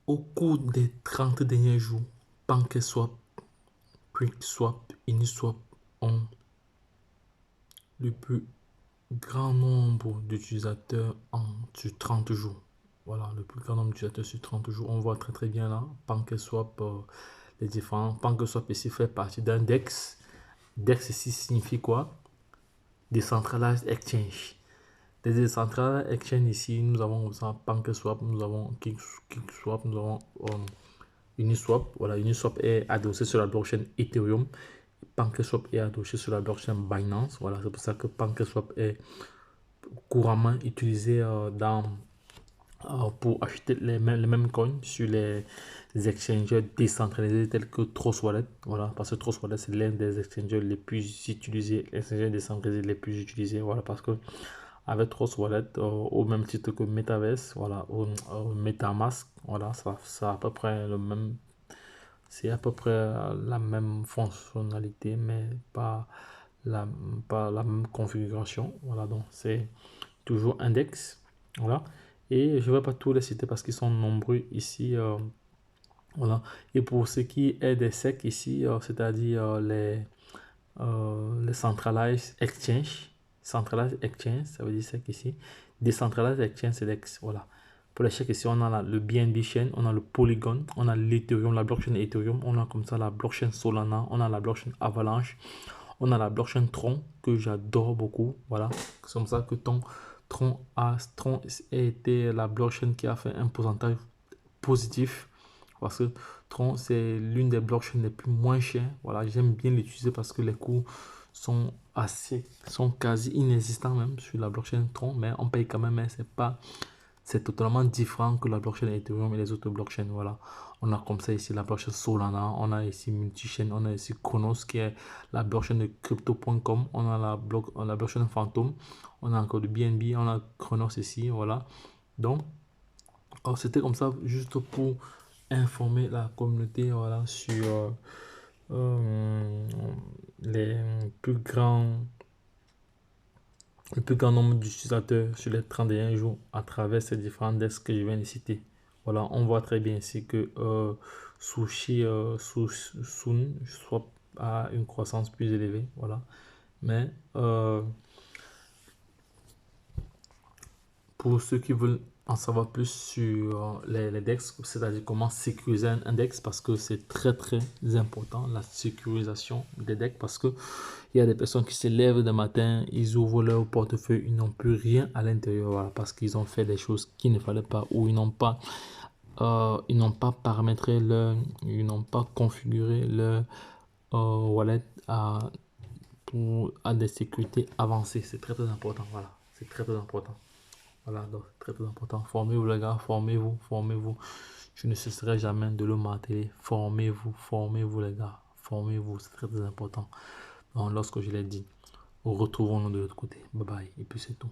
Au cours des 30 derniers jours, PancakeSwap, QuickSwap, Uniswap ont le plus grand nombre d'utilisateurs sur 30 jours. Voilà, le plus grand nombre d'utilisateurs sur 30 jours. On voit très bien là, PancakeSwap, les différents. PancakeSwap ici fait partie d'un DEX. DEX ici signifie quoi? Decentralized Exchange. Les Decentralized Exchange ici, nous avons PancakeSwap, nous avons QuickSwap, nous avons Uniswap. Voilà, Uniswap est adossé sur la blockchain Ethereum. PancakeSwap est adossé sur la blockchain Binance. Voilà, c'est pour ça que PancakeSwap est couramment utilisé pour acheter les mêmes coins sur les exchanges décentralisés tels que Trust Wallet. Voilà, parce que Trust Wallet, c'est l'un des exchanges les plus utilisés, les exchanges décentralisés les plus utilisés. Voilà, parce que avec Trust Wallet, au même titre que Metaverse, voilà, au MetaMask, voilà, ça à peu près le même. C'est à peu près la même fonctionnalité, mais la, pas la même configuration. Voilà, donc c'est toujours index. Voilà. Et je ne vais pas tous les citer parce qu'ils sont nombreux ici. Voilà. Et pour ce qui est des SEC ici, c'est-à-dire les Centralized Exchange. Centralized Exchange, ça veut dire SEC ici. Decentralized Exchange, c'est l'ex. Voilà. Pour les chèques ici, on a le BNB Chain, on a le Polygon, on a l'Ethereum, la blockchain Ethereum, on a comme ça la blockchain Solana, on a la blockchain Avalanche, on a la blockchain Tron que j'adore beaucoup. Voilà, c'est comme ça que Tron a été la blockchain qui a fait un pourcentage positif parce que Tron c'est l'une des blockchains les plus moins chères. Voilà, j'aime bien l'utiliser parce que les coûts sont quasi inexistants même sur la blockchain Tron, mais on paye quand même, mais c'est totalement différent que la blockchain Ethereum et les autres blockchains. Voilà. On a comme ça ici la blockchain Solana, on a ici Multichain, on a ici Chronos qui est la blockchain de crypto.com, on a la blockchain Phantom, on a encore du BNB, on a Chronos ici. Voilà. Donc, c'était comme ça juste pour informer la communauté voilà, sur les plus grands le plus grand nombre d'utilisateurs sur les 31 jours à travers ces différents desks que je viens de citer. Voilà, on voit très bien ici que Sun soit à une croissance plus élevée. Voilà. Mais pour ceux qui veulent en savoir plus sur les DEX, c'est-à-dire comment sécuriser un index, parce que c'est très important la sécurisation des DEX, parce que il y a des personnes qui se lèvent le matin, ils ouvrent leur portefeuille, ils n'ont plus rien à l'intérieur, voilà, parce qu'ils ont fait des choses qu'il ne fallait pas, ou ils n'ont pas paramétré ils n'ont pas configuré leur wallet à des sécurités avancées. C'est très important, voilà, c'est très important. Voilà, donc très important. Formez-vous les gars, formez-vous. Je ne cesserai jamais de le marteler. Formez-vous les gars. Formez-vous, c'est très important. Donc, lorsque je l'ai dit, retrouvons-nous de l'autre côté. Bye bye. Et puis c'est tout.